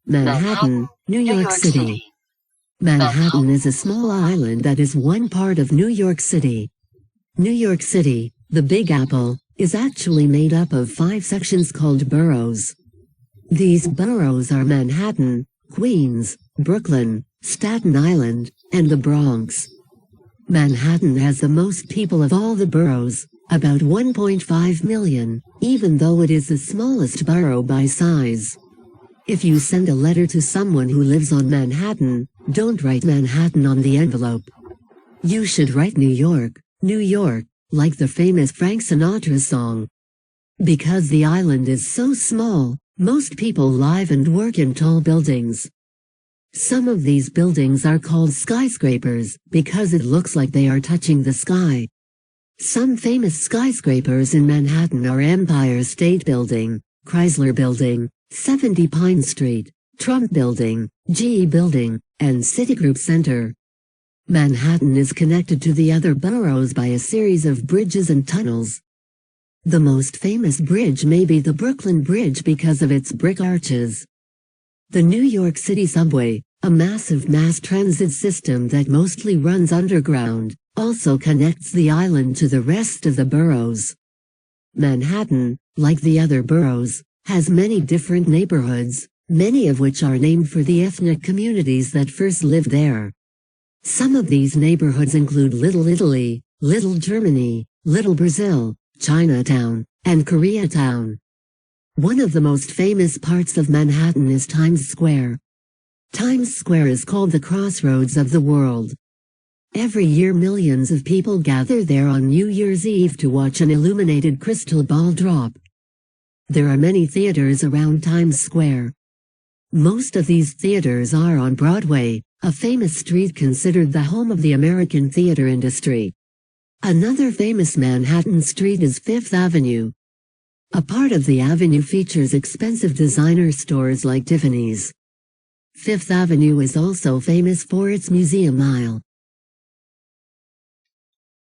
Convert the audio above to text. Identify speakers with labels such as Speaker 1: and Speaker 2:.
Speaker 1: Manhattan, New York City. Manhattan is a small island that is one part of New York City. New York City, the Big Apple, is actually made up of 5 sections called boroughs. These boroughs are Manhattan, Queens, Brooklyn, Staten Island, and the Bronx. Manhattan has the most people of all the boroughs, about 1.5 million, even though it is the smallest borough by size. If you send a letter to someone who lives on Manhattan, don't write Manhattan on the envelope. You should write New York, like the famous Frank Sinatra song. Because the island is so small, most people live and work in tall buildings. Some of these buildings are called skyscrapers because it looks like they are touching the sky. Some famous skyscrapers in Manhattan are Empire State Building, Chrysler Building, 70 Pine Street, Trump Building, GE Building, and Citigroup Center. Manhattan is connected to the other boroughs by a series of bridges and tunnels. The most famous bridge may be the Brooklyn Bridge because of its brick arches. The New York City Subway, a massive mass transit system that mostly runs underground, also connects the island to the rest of the boroughs. Manhattan, like the other boroughs, has many different neighborhoods, many of which are named for the ethnic communities that first lived there. Some of these neighborhoods include Little Italy, Little Germany, Little Brazil, Chinatown, and Koreatown. One of the most famous parts of Manhattan is Times Square. Times Square is called the crossroads of the world. Every year millions of people gather there on New Year's Eve to watch an illuminated crystal ball drop. There are many theaters around Times Square. Most of these theaters are on Broadway, a famous street considered the home of the American theater industry. Another famous Manhattan street is Fifth Avenue. A part of the avenue features expensive designer stores like Tiffany's. Fifth Avenue is also famous for its Museum Mile,